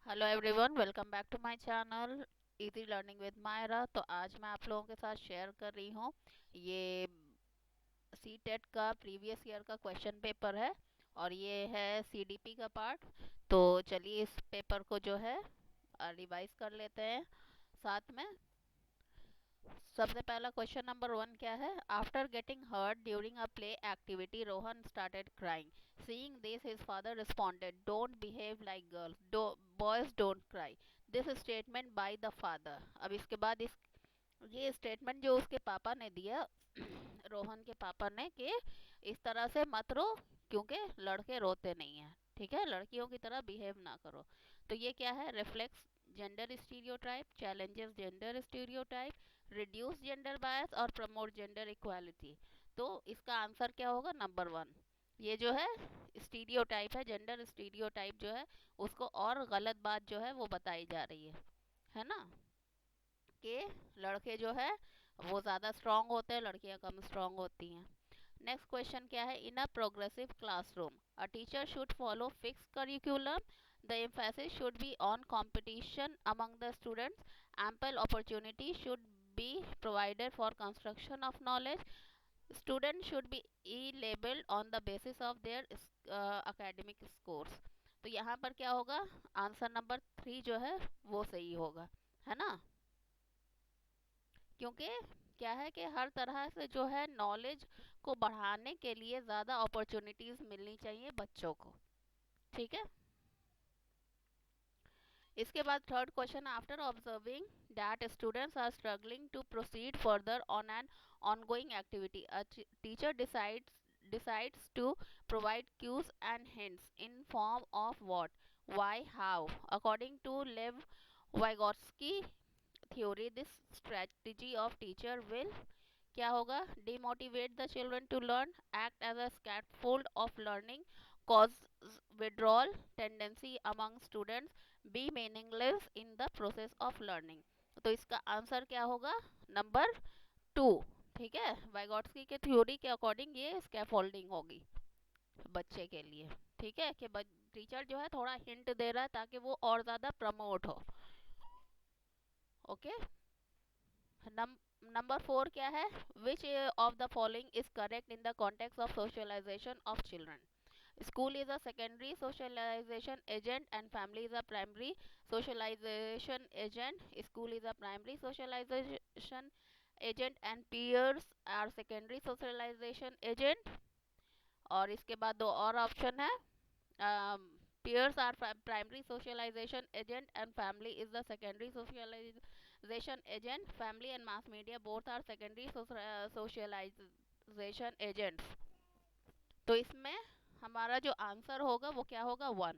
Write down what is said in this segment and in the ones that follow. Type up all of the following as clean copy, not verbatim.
Hello everyone, welcome back to my channel easy learning with Myra. तो आज मैं आप लोगों के साथ शेयर कर रही हूँ ये सी टेट का प्रीवियस ईयर का क्वेश्चन पेपर है और ये है सीडीपी का पार्ट। तो चलिए इस पेपर को जो है रिवाइज कर लेते हैं साथ में। सबसे पहला क्वेश्चन नंबर 1 क्या है। After getting hurt during a play activity Rohan started crying. Seeing this his father responded, don't behave like girls, boys don't cry. This statement by the father. अब इसके बाद ये स्टेटमेंट जो उसके पापा ने दिया रोहन के पापा ने, कि इस तरह से मत रो क्योंकि लड़के रोते नहीं हैं, ठीक है, लड़कियों की तरह बिहेव ना करो। तो ये क्या है, reflex gender stereotype, challenges gender stereotype, reduce gender bias और प्रमोट जेंडर इक्वालिटी। तो इसका आंसर क्या होगा, नंबर 1। ये जो है स्टीरियोटाइप है, जेंडर स्टीरियोटाइप जो है उसको और गलत बात जो है वो बताई जा रही है ना, कि लड़के जो है वो ज़्यादा स्ट्रांग होते हैं, लड़कियां कम स्ट्रांग होती हैं। नेक्स्ट क्वेश्चन क्या है। In a progressive classroom a teacher should follow fix curriculum, the emphasis should be on competition among the students, ample opportunity should be provided for construction of knowledge, students should be e-labeled on the basis of their academic scores। तो यहाँ पर क्या होगा, answer number 3 जो है वो सही होगा, है ना। क्योंकि क्या है कि हर तरह से जो है नॉलेज को बढ़ाने के लिए ज़्यादा अपॉर्चुनिटीज़ मिलनी चाहिए बच्चों को, ठीक है। इसके बाद third question. After observing that students are struggling to proceed further on an ongoing activity, a teacher decides to provide cues and hints in form of what, why, how. According to Lev Vygotsky theory, this strategy of teacher will क्या होगा, demotivate the children to learn, act as a scaffold of learning, cause withdrawal tendency among students, be meaningless in the process of learning। तो इसका answer क्या होगा, number 2, ठीक है। वाइगॉट्स्की के theory के अकॉर्डिंग ये स्कैफोल्डिंग होगी बच्चे के लिए, ठीक है, कि टीचर जो है थोड़ा हिंट दे रहा है ताकि वो और ज़्यादा प्रमोट हो। ओके। नंबर 4 क्या है। Which of the following is correct in the context of socialisation of children. School is a secondary socialization agent and family is a primary socialization agent. School is a primary socialization agent and peers are secondary socialization agent। और इसके बाद दो और option है। Peers are primary socialization agent and family is the secondary socialization agent. Family and mass media both are secondary socialization agents। तो इसमें हमारा जो आंसर होगा वो क्या होगा, 1।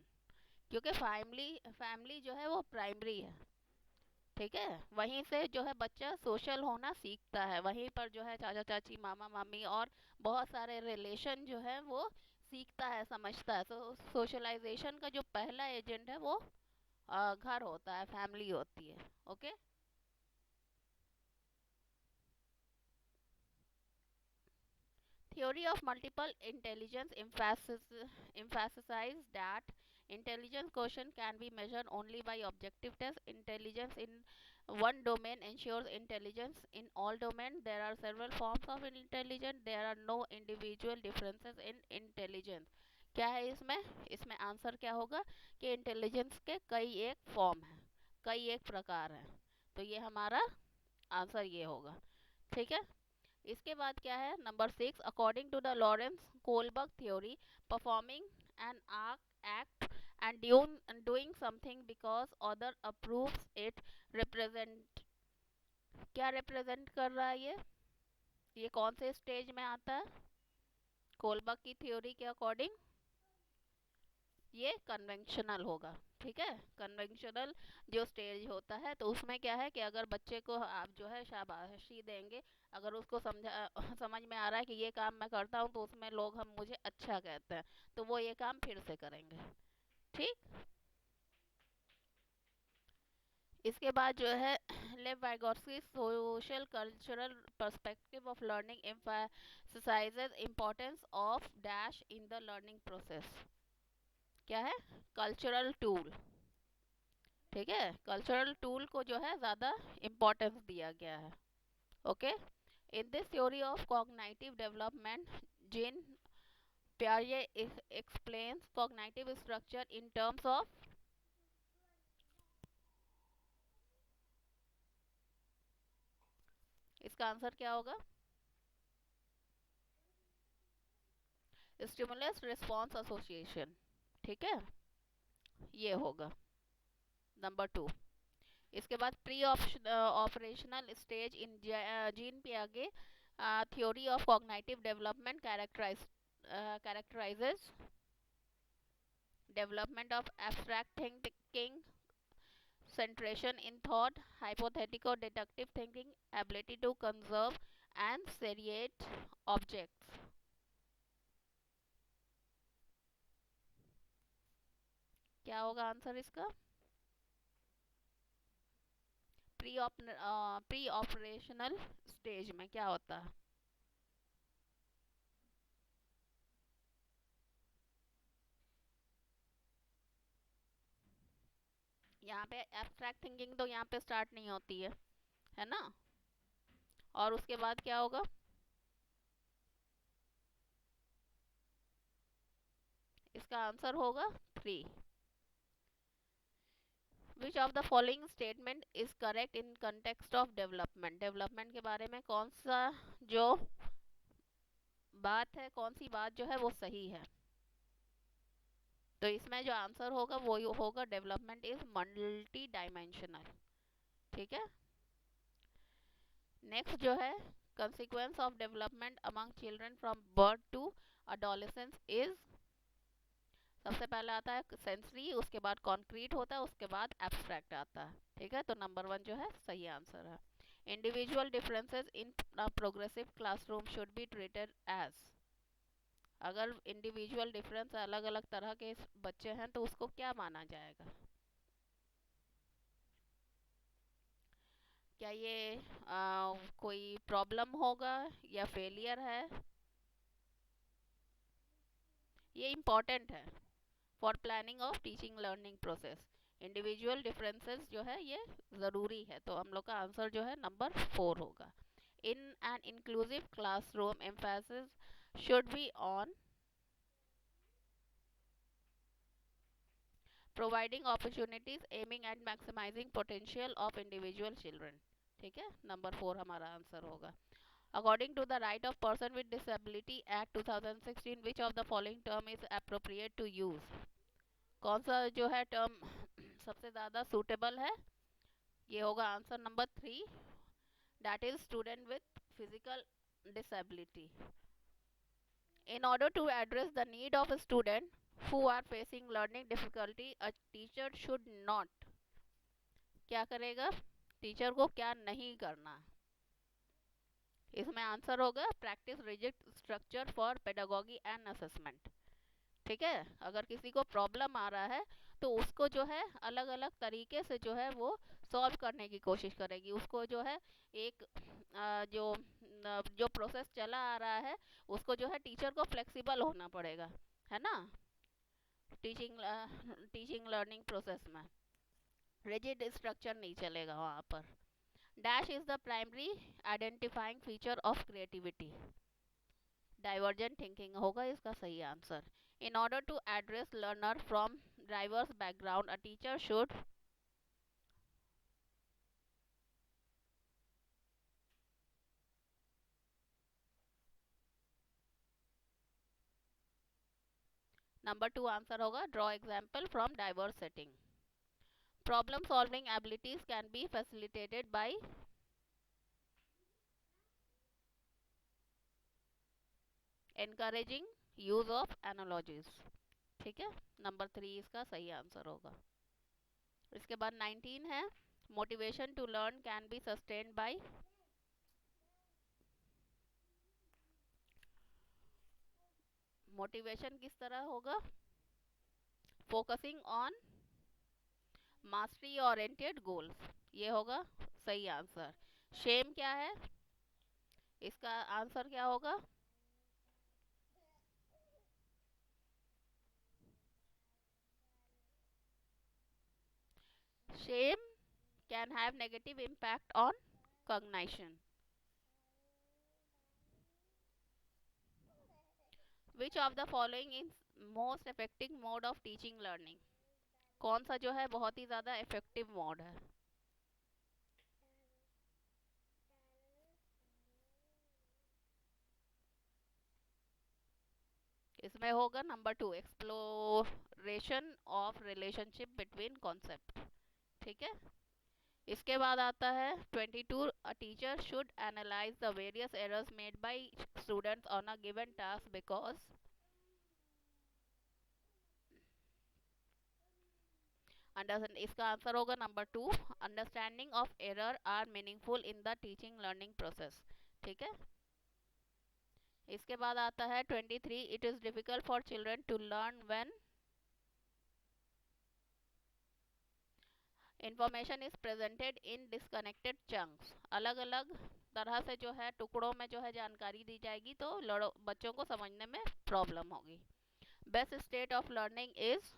क्योंकि फैमिली फैमिली जो है वो प्राइमरी है, ठीक है। वहीं से जो है बच्चा सोशल होना सीखता है, वहीं पर जो है चाचा चाची मामा मामी और बहुत सारे रिलेशन जो है वो सीखता है, समझता है। तो सोशलाइजेशन का जो पहला एजेंट है वो घर होता है, फैमिली होती है। Okay. Theory of multiple intelligence emphasizes that intelligence quotient can be measured only by objective tests. Intelligence in one domain ensures intelligence in all domains. There are several forms of intelligence. There are no individual differences in intelligence। क्या है इसमें, इसमें answer क्या होगा कि intelligence के कई एक फॉर्म हैं, कई एक प्रकार हैं। तो ये हमारा आंसर ये होगा, ठीक है। इसके बाद क्या है, number 6। According to the Lawrence Kohlberg theory, performing an act and doing something because other approves it represent, क्या रिप्रेजेंट कर रहा है ये कौन से स्टेज में आता है कोलबर्ग की थ्योरी के अकॉर्डिंग। ये कन्वेंशनल होगा, ठीक है। कन्वेंशनल जो स्टेज होता है तो उसमें क्या है कि अगर बच्चे को आप जो है शाबाशी देंगे, अगर उसको समझ में आ रहा है कि ये काम मैं करता हूँ तो उसमें लोग हम मुझे अच्छा कहते हैं, तो वो ये काम फिर से करेंगे, ठीक। इसके बाद जो है लेव Vygotsky social cultural perspective of learning emphasizes importance of dash in the learning process. क्या है, कल्चरल टूल, ठीक है, कल्चरल टूल को जो है ज़्यादा इम्पोर्टेंस दिया गया है। Okay, in this theory of cognitive development, Jean प्यारे explains cognitive structure in terms of, इसका आंसर क्या होगा? Stimulus response association. ठीक है, ये होगा नंबर 2। इसके बाद pre operational stage in Jean Piaget theory of cognitive development characterizes development of abstract thinking, centration in thought, hypothetical deductive thinking, ability to conserve and seriate objects। क्या होगा answer इसका? Pre operational stage में क्या होता है? यहाँ पे abstract thinking तो यहाँ पे स्टार्ट नहीं होती है ना? और उसके बाद क्या होगा? इसका आंसर होगा 3। विच of the following statement is correct in context of development? Development के बारे में कौन सा जो बात है, कौन सी बात जो है वो सही है? तो इसमें जो आंसर होगा वो होगा डेवलपमेंट इज मल्टी डायमेंशनल। ठीक है, नेक्स्ट जो है consequence of development among children from birth to adolescence is, सबसे पहले आता है सेंसरी, उसके बाद कॉन्क्रीट होता है, उसके बाद एब्स्ट्रैक्ट आता है। ठीक है, तो नंबर 1 जो है सही आंसर है। Individual differences in progressive classroom should be treated as, अगर इंडिविजुअल डिफरेंस अलग अलग तरह के बच्चे हैं तो उसको क्या माना जाएगा? क्या ये कोई प्रॉब्लम होगा या फेलियर है? ये इम्पॉर्टेंट है for planning of teaching learning process. Individual differences जो है ये ज़रूरी है, तो हम लोग का आंसर जो है नंबर 4 होगा। In an inclusive classroom emphasis should be on providing opportunities aiming at maximising potential of individual children. ठीक है, नंबर 4 हमारा आंसर होगा। According to the right of person with disability act 2016, which of the following term is appropriate to use? कौन सा जो है term सबसे ज़्यादा सूटेबल है? ये होगा answer number 3, that is student with physical disability. In order to address the need of a student who are facing learning difficulty, a teacher should not, क्या करेगा? टीचर को क्या नहीं करना? इसमें आंसर होगा practice rigid structure for pedagogy and assessment. ठीक है, अगर किसी को प्रॉब्लम आ रहा है तो उसको जो है अलग अलग तरीके से जो है वो सॉल्व करने की कोशिश करेगी। उसको जो है एक जो प्रोसेस चला आ रहा है उसको जो है टीचर को फ्लेक्सिबल होना पड़ेगा, है ना? टीचिंग लर्निंग प्रोसेस में रिजिड स्ट्रक्चर नहीं चलेगा वहाँ पर। Dash is the primary identifying feature of creativity, divergent thinking होगा इसका सही answer. In order to address learner from diverse background, a teacher should, number 2 answer होगा draw example from diverse setting. Problem solving abilities can be facilitated by encouraging use of analogies. ठीक है, number 3 इसका सही answer होगा। इसके बाद 19 है, motivation to learn can be sustained by, motivation किस तरह होगा? Focusing on mastery oriented goals, ये होगा सही आंसर। शेम क्या है? इसका आंसर क्या होगा? Shame can have negative impact on cognition. Which of the following is most effective mode of teaching learning? कौन सा जो है बहुत ही ज़्यादा इफेक्टिव मोड है? इसमें होगा number 2, exploration of relationship between concept. ठीक है। इसके बाद आता है 22, a teacher should analyse the various errors made by students on a given task because. इसका आंसर होगा number 2, understanding of error are meaningful in the teaching learning process. ठीक है। इसके बाद आता है 23, it is difficult for children to learn when information is presented in disconnected chunks. अलग अलग तरह से जो है टुकड़ों में जो है जानकारी दी जाएगी तो बच्चों को समझने में प्रॉब्लम होगी। Best state of learning is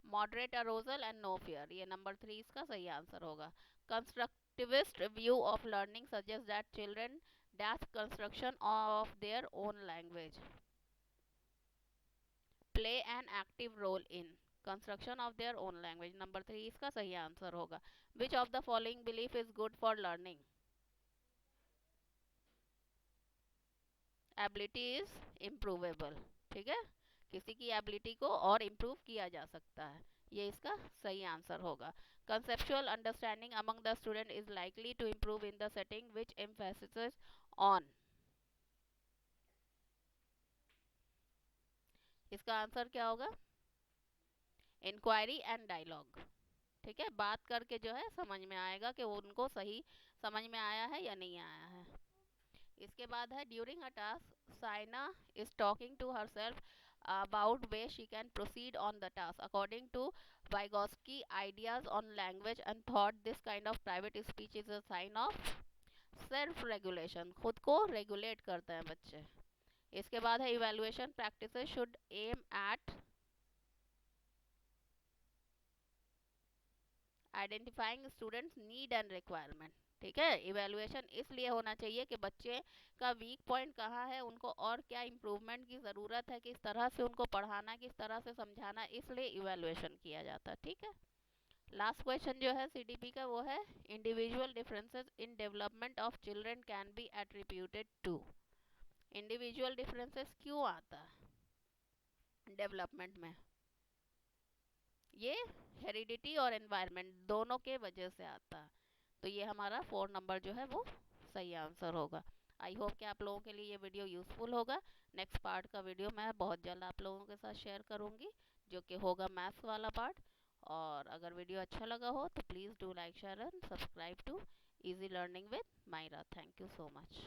moderate arousal and no fear. ये नंबर 3 इसका सही आंसर होगा। Constructivist view of learning suggest that children dash construction of their own language, play an active role in construction of their own language. Number 3 इसका सही answer होगा। Which of the following belief is good for learning? Ability is improvable. ठीक है। किसी की ability को और improve किया जा सकता है, ये इसका सही आंसर होगा। Conceptual understanding among the student is likely to improve in the setting which emphasis on. इसका आंसर क्या होगा? Inquiry and dialogue. ठीक है। बात करके जो है समझ में आएगा कि उनको सही समझ में आया है या नहीं आया है। इसके बाद है during a task Saina is talking to her self about where she can proceed on the task. According to Vygotsky, ideas on language and thought, this kind of private speech is a sign of self regulation. खुद को regulate करते हैं बच्चे। इसके बाद है evaluation practices should aim at identifying students need and requirement. ठीक है। इवेल्युएशन इसलिए होना चाहिए कि बच्चे का वीक पॉइंट कहाँ है, उनको और क्या इम्प्रूवमेंट की ज़रूरत है, किस तरह से उनको पढ़ाना, किस तरह से समझाना, इसलिए इवेल्युएशन किया जाता है। ठीक है। लास्ट क्वेश्चन जो है सीडीपी का वो है individual differences in development of children can be attributed to. Individual differences क्यों आता है डेवलपमेंट में? ये हेरिडिटी और एनवायरनमेंट दोनों के वजह से आता है। तो ये हमारा 4 नंबर जो है वो सही आंसर होगा। आई होप कि आप लोगों के लिए ये वीडियो यूज़फुल होगा। नेक्स्ट पार्ट का वीडियो मैं बहुत जल्द आप लोगों के साथ शेयर करूँगी, जो कि होगा मैथ्स वाला पार्ट। और अगर वीडियो अच्छा लगा हो तो please do like share and subscribe to easy learning with Myra. Thank you so much.